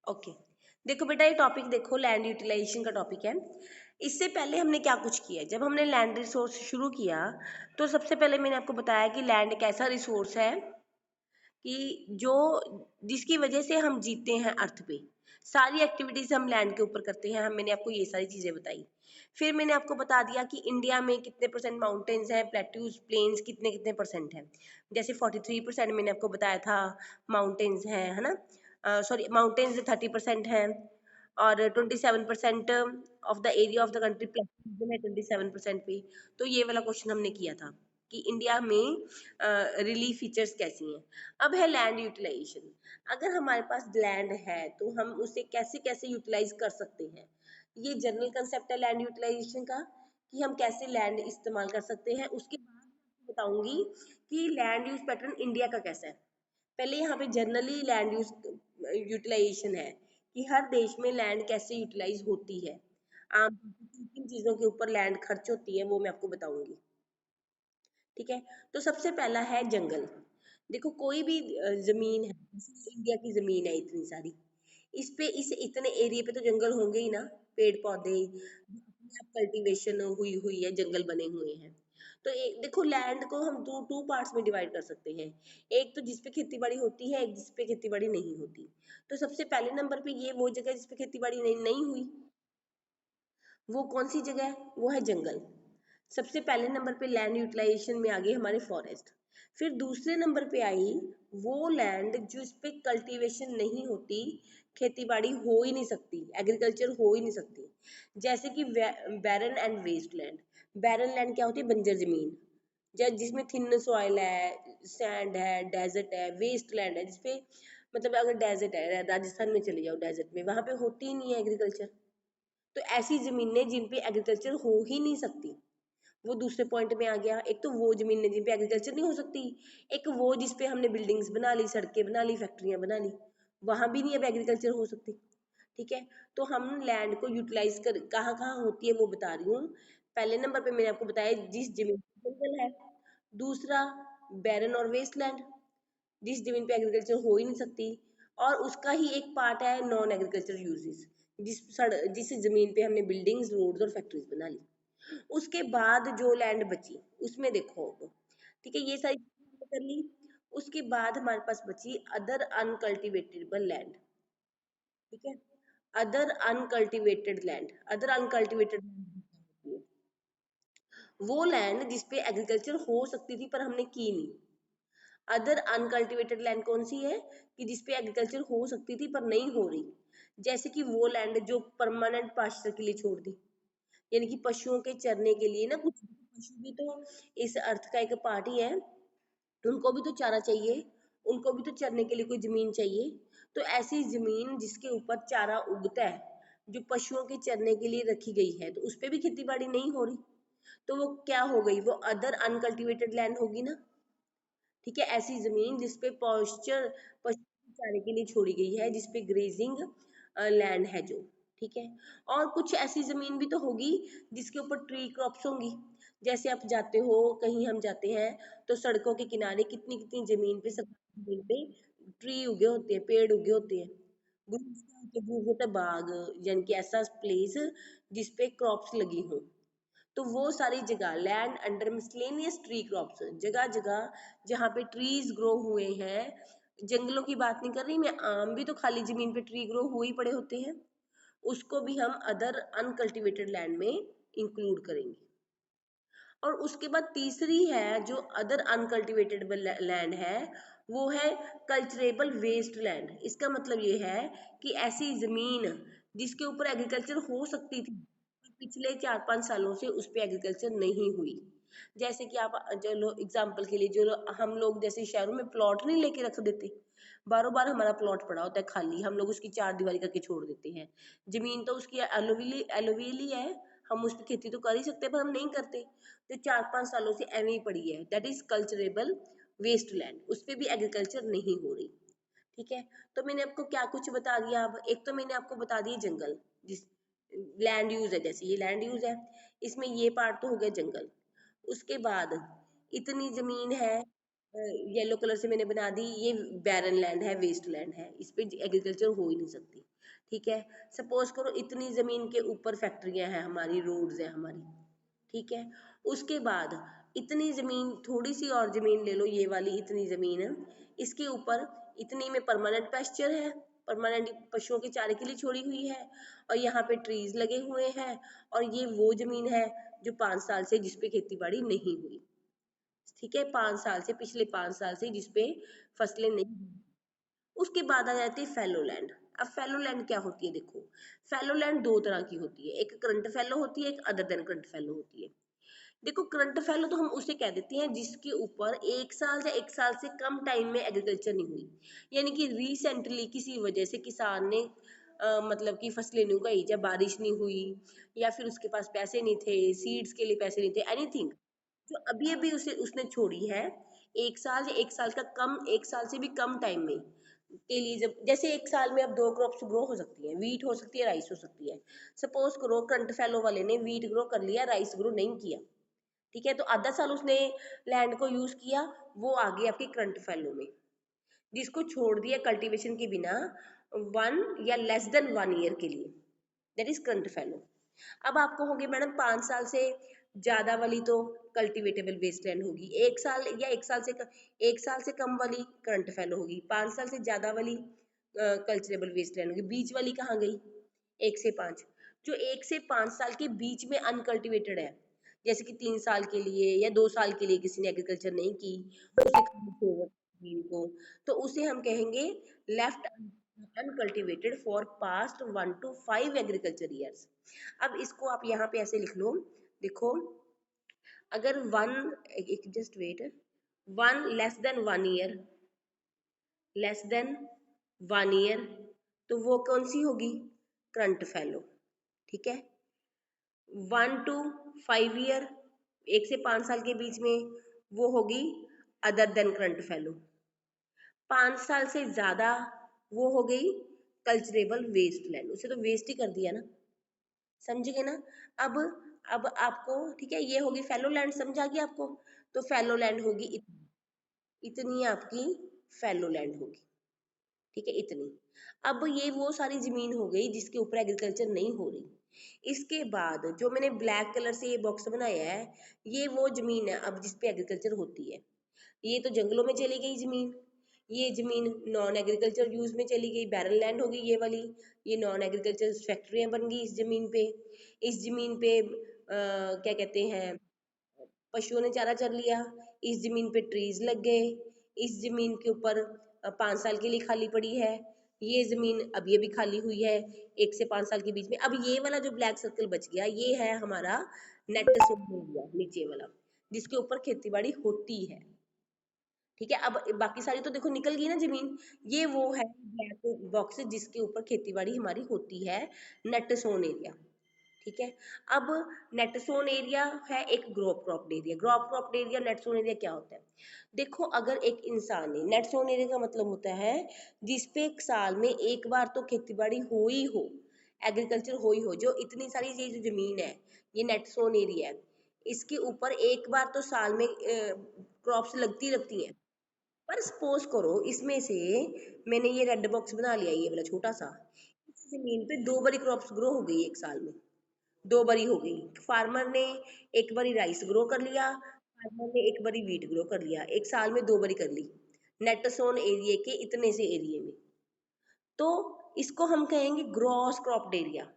Okay. देखो बेटा, ये टॉपिक देखो, लैंड यूटिलाइजेशन का टॉपिक है। इससे पहले हमने क्या कुछ किया, जब हमने लैंड रिसोर्स शुरू किया तो सबसे पहले मैंने आपको बताया कि लैंड एक ऐसा रिसोर्स है कि जो जिसकी वजह से हम जीते हैं अर्थ पे। सारी एक्टिविटीज हम लैंड के ऊपर करते हैं। मैंने आपको ये सारी चीजें बताई। फिर मैंने आपको बता दिया कि इंडिया में कितने परसेंट माउंटेन्स हैं, प्लेट्यूज, प्लेन्स कितने कितने परसेंट हैं। जैसे 43% मैंने आपको बताया था माउंटेन्स हैं, है ना। सॉरी, माउंटेन्स 30% हैं और 27% of the area of the country plateaus है 27% पे। तो ये वाला क्वेश्चन हमने किया था कि इंडिया में रिलीफ फीचर्स कैसी हैं। अब है लैंड यूटिलाइजेशन। अगर हमारे पास लैंड है तो हम उसे कैसे कैसे यूटिलाइज कर सकते हैं। ये जनरल कंसेप्ट है लैंड यूटिलाइजेशन का कि हम कैसे लैंड इस्तेमाल कर सकते हैं। उसके बाद मैं बताऊंगी कि लैंड यूज पैटर्न इंडिया का कैसा है। पहले यहाँ पे जनरली लैंड यूज यूटिलाइजेशन है कि हर देश में लैंड कैसे यूटिलाइज होती है। आम किन किन चीजों के ऊपर लैंड खर्च होती है वो मैं आपको बताऊंगी। ठीक है, तो सबसे पहला है जंगल। देखो, कोई भी जमीन है, जैसे इंडिया की जमीन है इतनी सारी, इस पे इस इतने एरिया पे तो जंगल होंगे ही ना। पेड़ पौधे जो अपने आप कल्टीवेशन हुई हुई है, जंगल बने हुए हैं। तो देखो, लैंड को हम दो टू पार्ट्स में डिवाइड कर सकते हैं। एक तो जिसपे खेती बाड़ी होती है, एक जिसपे खेती बाड़ी नहीं होती। तो सबसे पहले नंबर पे ये वो जगह जिसपे खेती बाड़ी नहीं हुई, वो कौन सी जगह है, वो है जंगल। सबसे पहले नंबर पे लैंड यूटिलाइजेशन में आ गए हमारे फॉरेस्ट। फिर दूसरे नंबर पे आई वो लैंड जो इस पे कल्टीवेशन नहीं होती, खेती बाड़ी हो ही नहीं सकती, एग्रीकल्चर हो ही नहीं सकती। जैसे कि barren and waste land. Barren land क्या होती है, बंजर जमीन, जिसमें थिन सॉइल है, सैंड है, डेजर्ट है। वेस्ट लैंड है जिसपे, मतलब अगर डेजर्ट है, राजस्थान में चले जाओ, डेजर्ट में वहां पे होती ही नहीं है एग्रीकल्चर। तो ऐसी जमीनें जिन पे एग्रीकल्चर हो ही नहीं सकती, वो दूसरे पॉइंट में आ गया। एक तो वो जमीनें जिन पे एग्रीकल्चर नहीं हो सकती, एक वो जिस पे हमने बिल्डिंग्स बना ली, सड़कें बना ली, फैक्ट्रियां बना ली, वहां भी नहीं अब एग्रीकल्चर हो सकती। ठीक है, तो हम लैंड को यूटिलाइज कर कहाँ कहाँ होती है वो बता रही हूँ। पहले नंबर पे मैंने आपको बताया जिस जमीन पे जंगल है। दूसरा, बैरन और वेस्ट लैंड, जिस जमीन पे एग्रीकल्चर हो ही नहीं सकती। और उसका ही एक पार्ट है नॉन एग्रीकल्चर यूजेस, जिस जमीन पे हमने बिल्डिंग्स, रोड्स और फैक्ट्रीज बना ली। उसके बाद जो लैंड बची उसमें देखो, ठीक है, ये सारी चीजें कर ली। उसके बाद हमारे पास बची अदर अनकल्टिवेटेबल लैंड। ठीक है, other uncultivated land. Other uncultivated land वो लैंड जिसपे एग्रीकल्चर हो सकती थी पर हमने की नहीं। अदर अनकल्टिवेटेड लैंड कौन सी है, कि जिसपे एग्रीकल्चर हो सकती थी पर नहीं हो रही। जैसे कि वो लैंड जो परमानेंट पास्चर के लिए छोड़ दी, यानी कि पशुओं के चरने के लिए ना, कुछ पशु भी तो इस अर्थ का एक पार्ट ही है। उनको भी तो चारा चाहिए, उनको भी तो चरने के लिए कोई जमीन चाहिए। तो ऐसी जमीन जिसके ऊपर चारा उगता है, जो पशुओं के चरने के लिए रखी गई है, तो उस पर भी खेती बाड़ी नहीं हो रही, तो वो क्या हो गई, वो अदर अनकल्टिवेटेड लैंड होगी ना। ठीक है, ऐसी जमीन जिसपे पॉस्चर, पशु चारे के लिए छोड़ी गई है, जिसपे ग्रेजिंग लैंड है जो। ठीक है, और कुछ ऐसी जमीन भी तो होगी जिसके ऊपर ट्री क्रॉप्स होंगी। जैसे आप जाते हो, कहीं हम जाते हैं तो सड़कों के किनारे कितनी कितनी जमीन पे, सब जमीन पे ट्री उगे होते हैं, पेड़ उगे होते हैं। ग्रूव्स होता है बाग, यानी कि ऐसा प्लेस जिसपे क्रॉप्स लगी हों। तो वो सारी जगह land under miscellaneous tree crops, जगह जगह जहाँ पे ट्रीज ग्रो हुए हैं। जंगलों की बात नहीं कर रही मैं, आम भी तो खाली जमीन पे ट्री ग्रो हुए ही पड़े होते हैं, उसको भी हम अदर अनकल्टिवेटेड लैंड में इंक्लूड करेंगे। और उसके बाद तीसरी है जो अदर अनकल्टिवेटेड लैंड है, वो है कल्चरेबल वेस्ट लैंड। इसका मतलब ये है कि ऐसी जमीन जिसके ऊपर एग्रीकल्चर हो सकती थी, पिछले 4-5 सालों से उस पर एग्रीकल्चर नहीं हुई। जैसे कि आप, जो लोग एग्जाम्पल के लिए, हम लोग जैसे शहरों में प्लॉट नहीं लेके रख देते, बारों बार हमारा प्लॉट पड़ा होता है खाली, हम लोग उसकी चार दीवारी करके छोड़ देते हैं। जमीन तो उसकी एलोविली एलोविली है, हम उस पर खेती तो कर ही सकते हैं पर हम नहीं करते। तो 4-5 सालों से एवं ही पड़ी है, that is culturable waste land, उस पर भी एग्रीकल्चर नहीं हो रही। ठीक है, तो मैंने आपको क्या कुछ बता दिया। अब एक तो मैंने आपको बता दिया जंगल, जिस लैंड यूज है, जैसे ये लैंड यूज है, इसमें ये पार्ट तो हो गया जंगल। उसके बाद इतनी जमीन है, येलो कलर से मैंने बना दी, ये बैरन लैंड है, वेस्ट लैंड है, इस पे एग्रीकल्चर हो ही नहीं सकती। ठीक है। सपोज करो इतनी जमीन के ऊपर फैक्ट्रियां हैं हमारी, रोड्स है हमारी, ठीक है। उसके बाद इतनी जमीन, थोड़ी सी और जमीन ले लो, ये वाली इतनी जमीन है, इसके ऊपर इतनी में परमानेंट पैस्चर है, परमानेंट पशुओं के चारे के लिए छोड़ी हुई है, और यहाँ पे ट्रीज लगे हुए हैं, और ये वो जमीन है जो 5 साल से जिसपे खेती बाड़ी नहीं हुई, ठीक है, 5 साल से, पिछले 5 साल से जिसपे फसलें नहीं हुई। उसके बाद आ जाती है फैलो लैंड। अब फैलो लैंड क्या होती है, देखो फैलो लैंड दो तरह की होती है, एक करंट फैलो होती है, एक अदर देन करंट फैलो होती है। देखो करंट फैलो तो हम उसे कह देते हैं जिसके ऊपर 1 साल या 1 साल से कम टाइम में एग्रीकल्चर नहीं हुई, यानी कि रिसेंटली किसी वजह से किसान ने मतलब कि फसलें नहीं उगाई, जब बारिश नहीं हुई, या फिर उसके पास पैसे नहीं थे, सीड्स के लिए पैसे नहीं थे, एनीथिंग, जो अभी अभी उसे उसने छोड़ी है, 1 साल या 1 साल का कम, 1 साल से भी कम टाइम में के लिए, जब जैसे 1 साल में अब 2 क्रॉप्स ग्रो हो सकती है, वीट हो सकती है, राइस हो सकती है। सपोज करो करंट फैलो वाले ने वीट ग्रो कर लिया, राइस ग्रो नहीं किया, ठीक है, तो आधा साल उसने लैंड को यूज किया, वो आ गई आपकी करंट फैलो में। जिसको छोड़ दिया कल्टीवेशन के बिना 1 या लेस देन 1 ईयर के लिए, दैट इज करंट फैलो। अब आप कहोगे मैडम 5 साल से ज्यादा वाली तो कल्टीवेटेबल वेस्टलैंड होगी, 1 साल या 1 साल से कम वाली करंट फैलो होगी, 5 साल से ज्यादा वाली कल्चरेबल वेस्टलैंड होगी, बीच वाली कहाँ गई, 1 से 5। जो 1 से 5 साल के बीच में अनकल्टिवेटेड है, जैसे कि 3 साल के लिए या 2 साल के लिए किसी ने एग्रीकल्चर नहीं की, उसे खाली छोड़ जमीन को, तो उसे हम कहेंगे left uncultivated for past 1 to 5 agriculture years. अब इसको आप यहाँ पे ऐसे लिख लो, देखो अगर एक just wait, 1 less than 1 year, less than 1 year, तो वो कौन सी होगी, करंट फैलो, ठीक है। 1 to 5 ईयर, 1 से 5 साल के बीच में, वो होगी अदर देन करंट फैलो। 5 साल से ज्यादा, वो हो गई कल्चरेबल वेस्ट लैंड, उसे तो वेस्ट ही कर दिया ना, समझ गए ना। अब अब आपको, ठीक है, ये होगी फैलो लैंड, समझा गया आपको। तो फैलो लैंड होगी इतनी, इतनी आपकी फैलो लैंड होगी, ठीक है, इतनी। अब ये वो सारी जमीन हो गई जिसके ऊपर एग्रीकल्चर नहीं हो रही। इसके बाद जो मैंने ब्लैक कलर से ये बॉक्स बनाया है, ये वो जमीन है अब जिसपे एग्रीकल्चर होती है। ये तो जंगलों में चली गई जमीन, ये जमीन नॉन एग्रीकल्चर यूज में चली गई, बैरन लैंड हो गई ये वाली, ये नॉन एग्रीकल्चर फैक्ट्रियां बन गई इस जमीन पे। इस जमीन पे क्या कहते हैं, पशुओं ने चारा चर लिया, इस जमीन पे ट्रीज लग गए, इस जमीन के ऊपर 5 साल के लिए खाली पड़ी है, ये जमीन अभी अभी खाली हुई है 1 से 5 साल के बीच में। अब ये वाला जो ब्लैक सर्कल बच गया, ये है हमारा नेट सोन एरिया, नीचे वाला जिसके ऊपर खेती बाड़ी होती है, ठीक है। अब बाकी सारी तो देखो निकल गई ना जमीन, ये वो है ब्लैक बॉक्स जिसके ऊपर खेती बाड़ी हमारी होती है, नेट सोन एरिया, ठीक है। अब नेट सोन एरिया है एक crop cropped area, crop cropped area, net sown area क्या होता है, देखो अगर एक इंसान ने, नेट सोन एरिया का मतलब होता है जिसपे एक साल में एक बार तो खेती बाड़ी हो ही हो, एग्रीकल्चर हो ही हो, जो इतनी सारी ये जो जमीन है, ये नेट सोन एरिया है, इसके ऊपर एक बार तो साल में क्रॉप्स लगती लगती हैं। पर सपोज करो इसमें से मैंने ये रेड बॉक्स बना लिया, ये वाला छोटा सा, इस जमीन पे 2 बारी क्रॉप्स ग्रो हो गई एक साल में, 2 बारी हो गई, फार्मर ने एक बारी राइस ग्रो कर लिया, फार्मर ने एक बारी वीट ग्रो कर लिया, एक साल में 2 बारी कर ली, नेट सोन एरिया के इतने से एरिया में, तो इसको हम कहेंगे gross cropped area.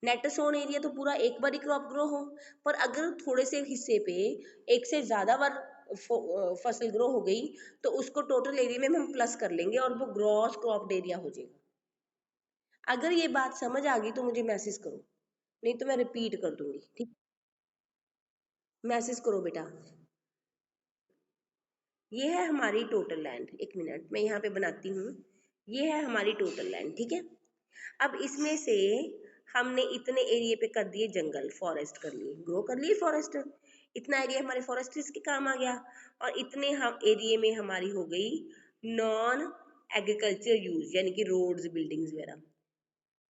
Net sown area तो पूरा एक बार ही क्रॉप ग्रो हो, पर अगर थोड़े से हिस्से पे एक से ज्यादा बार फसल ग्रो हो गई, तो उसको टोटल एरिया में हम प्लस कर लेंगे और वो ग्रॉस क्रॉप्ड एरिया हो जाएगा। अगर ये बात समझ आ गई तो मुझे मैसेज करो, नहीं तो मैं रिपीट कर दूंगी, ठीक, मैसेज करो बेटा। ये है हमारी टोटल लैंड, एक मिनट मैं यहाँ पे बनाती हूँ, ये है हमारी टोटल लैंड, ठीक है। अब इसमें से हमने इतने एरिया पे कर दिए जंगल, फॉरेस्ट कर लिए, ग्रो कर लिए फॉरेस्ट, इतना एरिया हमारे फॉरेस्ट्रीज के काम आ गया, और इतने हम एरिया में हमारी हो गई नॉन एग्रीकल्चर यूज, यानी कि रोड्स बिल्डिंग्स वगैरह।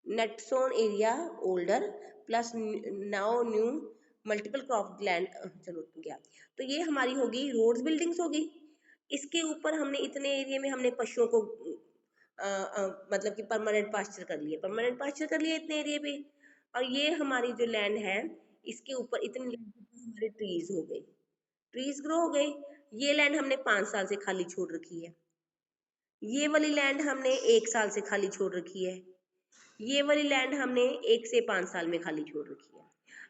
Net sown area older plus now new multiple crop land, चलो गया, तो ये हमारी होगी रोड्स बिल्डिंग्स होगी। इसके ऊपर हमने इतने एरिया में हमने पशुओं को मतलब कि परमानेंट पास्चर कर लिए, परमानेंट पास्चर कर लिए इतने एरिया पे। और ये हमारी जो लैंड है, इसके ऊपर इतनी लैंड के ऊपर हमारे ट्रीज हो गए, ट्रीज ग्रो हो गए। ये लैंड हमने 5 साल से खाली छोड़ रखी है, ये वाली लैंड हमने 1 साल से खाली छोड़ रखी है, ये वाली लैंड हमने 1 से 5 साल में खाली छोड़ रखी है।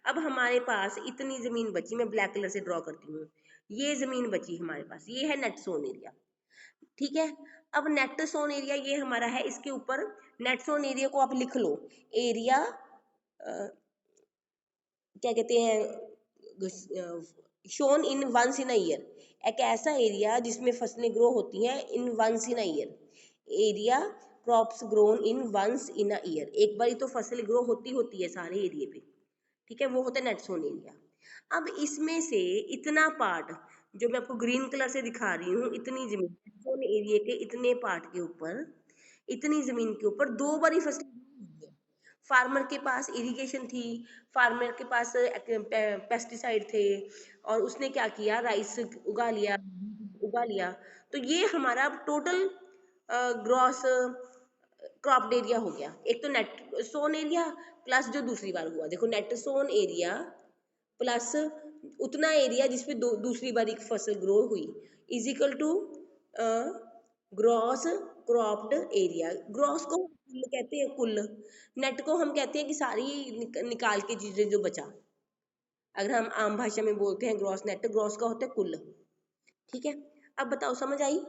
अब हमारे पास इतनी जमीन बची, मैं ब्लैक कलर से ड्रॉ करती हूँ, ये जमीन बची हमारे पास, ये है नेट सोन एरिया। ठीक है, अब नेट सोन एरिया ये हमारा है, इसके ऊपर नेट सोन एरिया को आप लिख लो, एरिया क्या कहते हैं, sown in once in a year, एक ऐसा एरिया जिसमें फसलें ग्रो होती हैं in once in a year, area crops grown in once in a year, एक बार तो फसल ग्रो होती है सारे एरिया पे। ठीक है, वो होता है नेट सोन एरिया। अब इसमें से इतना पार्ट जो मैं आपको ग्रीन कलर से दिखा रही हूँ, इतनी जमीन नेट सोन एरिया के इतने पार्ट के ऊपर, इतनी जमीन के ऊपर 2 बार ही फसल, फार्मर के पास इरिगेशन थी, फार्मर के पास पेस्टिसाइड थे, और उसने क्या किया, राइस उगा लिया, उगा लिया। तो ये हमारा टोटल ग्रॉस क्रॉप्ड एरिया हो गया। एक तो नेट सोन एरिया प्लस जो दूसरी बार हुआ, देखो नेट सोन एरिया प्लस उतना एरिया जिसमें दूसरी बार एक फसल ग्रो हुई is equal to gross cropped area. Gross को कुल कहते हैं, कुल। नेट को हम कहते हैं कि सारी निकाल के चीजें जो बचा, अगर हम आम भाषा में बोलते हैं ग्रॉस नेट, ग्रॉस का होता है कुल। ठीक है, अब बताओ समझ आई।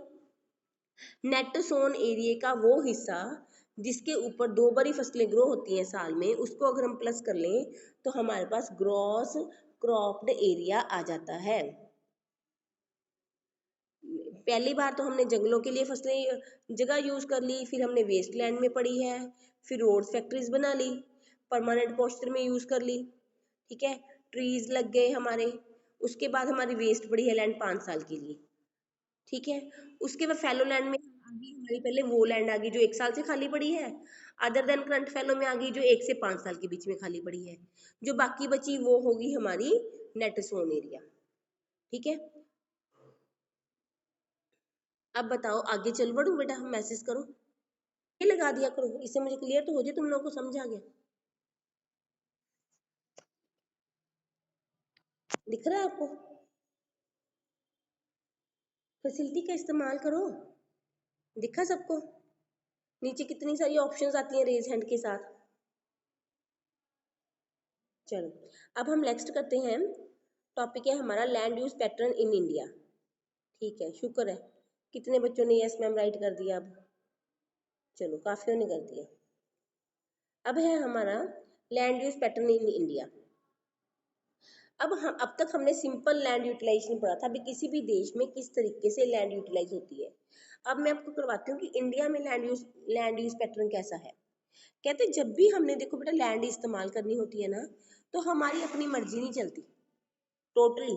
नेट सोन एरिया का वो हिस्सा जिसके ऊपर 2 बारी फसलें ग्रो होती हैं साल में, उसको अगर हम प्लस कर लें तो हमारे पास ग्रॉस क्रॉप्ड एरिया आ जाता है। पहली बार तो हमने जंगलों के लिए फसलें जगह यूज कर ली, फिर हमने वेस्ट लैंड में पड़ी है, फिर रोड फैक्ट्रीज बना ली, परमानेंट पोस्चर में यूज कर ली। ठीक है, ट्रीज लग गए हमारे, उसके बाद हमारी वेस्ट पड़ी है लैंड 5 साल के लिए। ठीक है, उसके बाद फैलो लैंड में आ गई हमारी, पहले वो लैंड आ गई जो 1 साल से खाली पड़ी है, अदर देन करंट फैलो में आ गई जो 1 से 5 साल के बीच में खाली पड़ी है, जो बाकी बची वो होगी हमारी नेट सोन एरिया। ठीक है, अब बताओ आगे चल बढ़ू बेटा, हम मैसेज करो, ये लगा दिया करो, इससे मुझे क्लियर तो हो जाए, तुम लोगों को समझ आ गया, दिख रहा है आपको, फैसिलिटी का इस्तेमाल करो, दिखा सबको, नीचे कितनी सारी ऑप्शंस आती हैं रेज हैंड के साथ। चलो, अब हम नेक्स्ट करते हैं, टॉपिक है हमारा land use pattern in India. ठीक है, शुक्र है कितने बच्चों ने यस मैम राइट कर दिया। अब चलो, काफियों ने कर दिया। अब है हमारा land use pattern in India. अब तक हमने सिंपल लैंड यूटिलाइजेशन पढ़ा था, अभी किसी भी देश में किस तरीके से लैंड यूटिलाइज होती है। अब मैं आपको करवाती हूँ कि इंडिया में लैंड यूज पैटर्न कैसा है। कहते हैं जब भी हमने, देखो बेटा, लैंड इस्तेमाल करनी होती है ना, तो हमारी अपनी मर्जी नहीं चलती टोटली,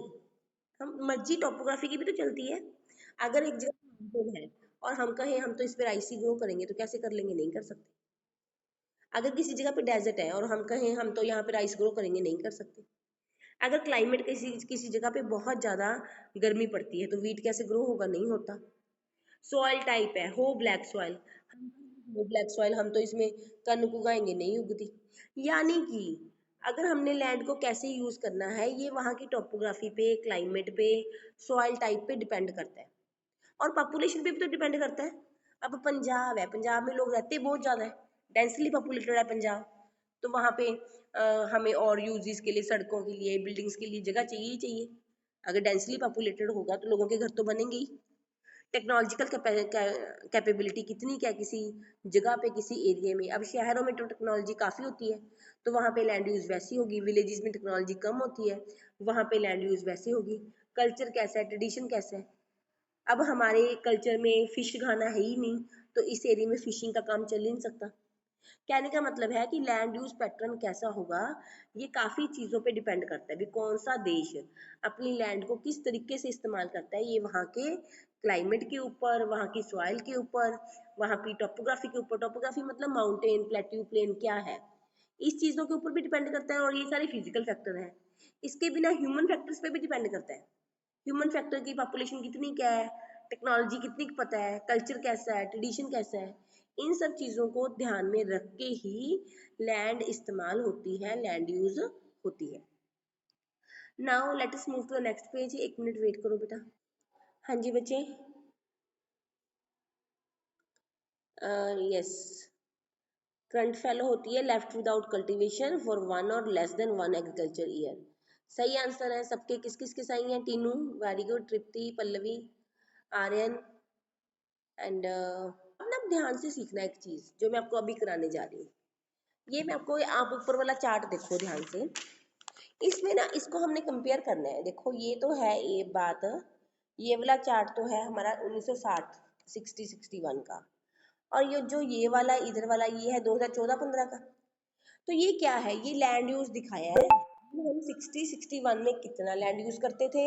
हम मर्जी टोपोग्राफी की भी तो चलती है। अगर एक जगह माउंटेन है और हम कहें हम तो इस पर राइस ही ग्रो करेंगे, तो कैसे कर लेंगे, नहीं कर सकते। अगर किसी जगह पे डेजर्ट है और हम कहें हम तो यहाँ पे राइस ग्रो करेंगे, नहीं कर सकते। अगर क्लाइमेट किसी किसी जगह पे बहुत ज्यादा गर्मी पड़ती है तो वीट कैसे ग्रो होगा, नहीं होता। सॉइल टाइप है हो ब्लैक सॉइल, वो ब्लैक सॉइल हम तो इसमें कनक उगाएंगे, नहीं उगती। यानी कि अगर हमने लैंड को कैसे यूज करना है, ये वहाँ की टोपोग्राफी पे, क्लाइमेट पे, सॉइल टाइप पे डिपेंड करता है, और पॉपुलेशन पे भी तो डिपेंड करता है। अब पंजाब है, पंजाब में लोग रहते बहुत ज्यादा है, डेंसली पॉपुलेटेड है पंजाब, तो वहाँ पे हमें और यूजेस के लिए, सड़कों के लिए, बिल्डिंग्स के लिए जगह चाहिए ही चाहिए। अगर डेंसली पॉपुलेटेड होगा तो लोगों के घर तो बनेंगे ही। टेक्नोलॉजिकल कैपेबिलिटी कितनी क्या किसी जगह पे, किसी एरिया में। अब शहरों में तो टेक्नोलॉजी काफ़ी होती है, तो वहाँ पे लैंड यूज़ वैसी होगी। विलेजेस में टेक्नोलॉजी कम होती है, वहाँ पे लैंड यूज़ वैसी होगी। कल्चर कैसा है, ट्रेडिशन कैसा है। अब हमारे कल्चर में फिश खाना है ही नहीं, तो इस एरिया में फिशिंग का काम चल ही नहीं सकता। कहने का मतलब है कि लैंड यूज पैटर्न कैसा होगा, ये काफी चीजों पे डिपेंड करता है भी कौन सा देश अपनी लैंड को किस तरीके से इस्तेमाल करता है। ये वहाँ के क्लाइमेट के ऊपर, वहाँ की सॉइल के ऊपर, वहाँ की टोपोग्राफी के ऊपर, टोपोग्राफी मतलब माउंटेन, प्लेट्यू, प्लेन क्या है, इस चीजों के ऊपर भी डिपेंड करता है। और ये सारे फिजिकल फैक्टर हैं, इसके बिना ह्यूमन फैक्टर्स पे भी डिपेंड करता है। ह्यूमन फैक्टर की पॉपुलेशन कितनी क्या है, टेक्नोलॉजी कितनी पता है, कल्चर कैसा है, ट्रेडिशन कैसा है, इन सब चीज़ों को ध्यान में रख के ही लैंड इस्तेमाल होती है, लैंड यूज होती है। Now let us move to the next page. 1 minute wait करो बेटा। हाँ जी बच्चे, यस, करंट फैलो होती है लेफ्ट विदाउट कल्टीवेशन फॉर 1 और लेस देन 1 एग्रीकल्चर ईयर। सही आंसर है सबके। किस किस के सही हैं? Tinu, very good. Tripti, Pallavi, Aryan and अब ना ध्यान से सीखना एक चीज जो मैं आपको अभी कराने जा रही हूँ। ये मैं आपको, आप ऊपर वाला चार्ट देखो ध्यान से। इसमें ना इसको हमने कंपेयर करना है। देखो ये तो है ये बात, ये वाला चार्ट तो है हमारा 1960 61 का, और ये वाला इधर वाला ये है 2014-15 का। तो ये क्या है? ये लैंड यूज दिखाया है कि हम 60-61 में कितना लैंड यूज करते थे,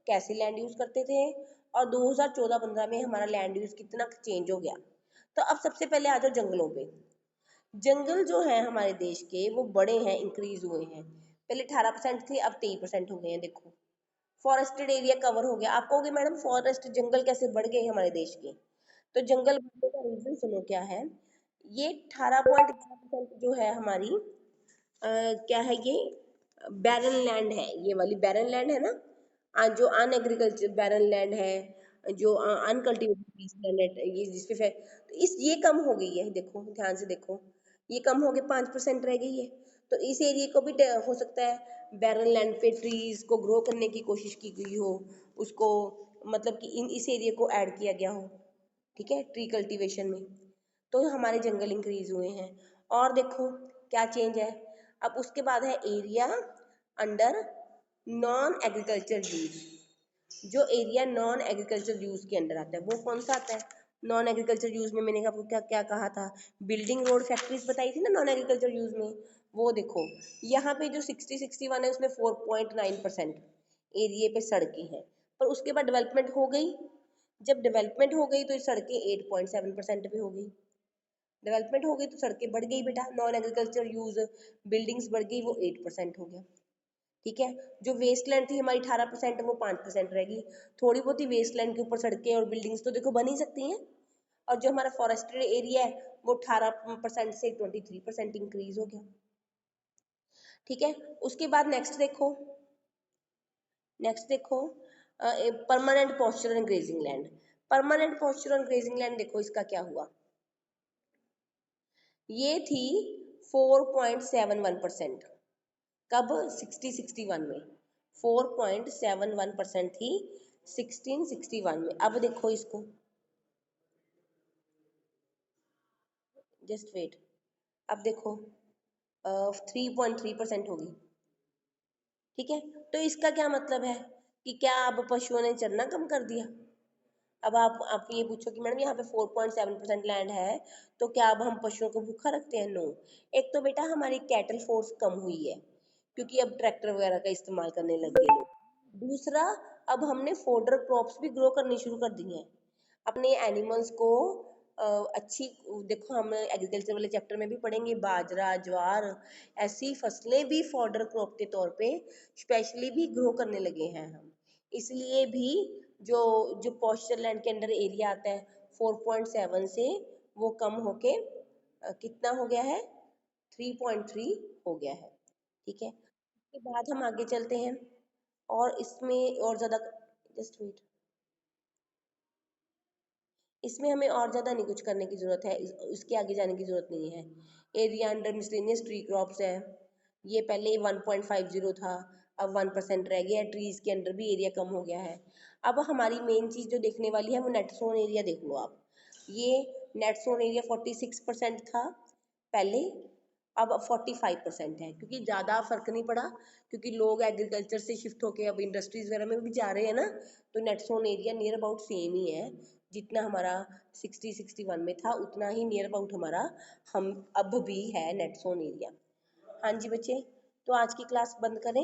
कैसे लैंड यूज करते थे, और 2014-15 में हमारा लैंड यूज कितना चेंज हो गया। तो अब सबसे पहले आ जाओ जंगलों पे। जंगल जो है हमारे देश के वो बड़े हैं, इंक्रीज हुए हैं। पहले 18% थे, अब 23% हो गए हैं। देखो फॉरेस्टेड एरिया कवर हो गया। आप कहोगे मैडम फॉरेस्ट जंगल कैसे बढ़ गए हमारे देश के? तो जंगल बढ़ने का रीजन सुनो क्या है। ये 18.11% जो है हमारी क्या है, ये बैरन लैंड है। ये वाली बैरन लैंड है ना, जो अन एग्रीकल्चर बैरन लैंड है, जो अनकल्टिवेटेड लैंड है, ये जिसपे तो ये कम हो गई है। देखो ध्यान से देखो, ये कम हो गए, 5% रह गई है। तो इस एरिया को भी हो सकता है बैरन लैंड पे ट्रीज को ग्रो करने की कोशिश की गई हो, उसको मतलब कि इस एरिया को ऐड किया गया हो, ठीक है, ट्री कल्टीवेशन में। तो हमारे जंगल इंक्रीज हुए हैं। और देखो क्या चेंज है। अब उसके बाद है area under non agriculture use. जो एरिया नॉन एग्रीकल्चर यूज के अंडर आता है वो कौन सा आता है? नॉन एग्रीकल्चर यूज में मैंने आपको क्या क्या कहा था? बिल्डिंग, रोड, फैक्ट्रीज बताई थी ना नॉन एग्रीकल्चर यूज में। वो देखो यहाँ पे जो 60-61 है उसमें 4.9% एरिया पे सड़कें हैं। पर उसके बाद डेवलपमेंट हो गई। जब डेवलपमेंट हो गई तो ये सड़कें 8.7% पे हो गई। डेवलपमेंट हो गई तो सड़कें बढ़ गई बेटा। नॉन एग्रीकल्चर यूज बिल्डिंग्स बढ़ गई, वो 8% हो गया। ठीक है, जो वेस्ट लैंड थी हमारी 18%, वो 5% रहेगी। थोड़ी बहुत ही वेस्ट लैंड के ऊपर सड़कें और बिल्डिंग्स तो देखो बन ही सकती हैं। और जो हमारा फॉरेस्टेड एरिया है वो 18% से 23% इंक्रीज हो गया। ठीक है, उसके बाद नेक्स्ट देखो permanent pasture and grazing land. Permanent pasture and grazing land देखो इसका क्या हुआ। ये थी 4.71%। कब? 60-61 में 4.71% थी 1661 में। अब देखो इसको, जस्ट वेट, अब देखो 3.3% होगी। ठीक है, तो इसका क्या मतलब है कि क्या अब पशुओं ने चरना कम कर दिया? अब आप ये पूछो कि मैडम यहाँ पे 4.7% लैंड है तो क्या अब हम पशुओं को भूखा रखते हैं? नो। एक तो बेटा हमारी कैटल फोर्स कम हुई है क्योंकि अब ट्रैक्टर वगैरह का इस्तेमाल करने लग गए लोग। दूसरा, अब हमने फोडर क्रॉप्स भी ग्रो करनी शुरू कर दी हैं अपने एनिमल्स को। अच्छी, देखो हम एग्रीकल्चर वाले चैप्टर में भी पढ़ेंगे, बाजरा, ज्वार, ऐसी फसलें भी फॉडर क्रॉप के तौर पे स्पेशली भी ग्रो करने लगे हैं हम। इसलिए भी जो जो पॉस्चर लैंड के अंडर एरिया आता है 4.7 से वो कम होके कितना हो गया है? 3.3 हो गया है। ठीक है, उसके बाद हम आगे चलते हैं और इसमें और ज़्यादा, जस्ट वेट, इसमें हमें और ज़्यादा नहीं कुछ करने की ज़रूरत है, इसके आगे जाने की ज़रूरत नहीं है। Area under miscellaneous tree crops है, ये पहले 1.50 था, अब 1% रह गया है। ट्रीज के अंडर भी एरिया कम हो गया है। अब हमारी मेन चीज़ जो देखने वाली है वो नेट सोन एरिया देख लो आप। ये नेट सोन एरिया 46% था पहले, अब 45% है, क्योंकि ज़्यादा फर्क नहीं पड़ा, क्योंकि लोग एग्रीकल्चर से शिफ्ट होके अब इंडस्ट्रीज वगैरह में भी जा रहे हैं ना। तो net sown area near about same ही है, जितना हमारा 60-61 में था उतना ही नियर अबाउट हमारा हम अब भी है नेट सोन एरिया। हाँ जी बच्चे, तो आज की क्लास बंद करें।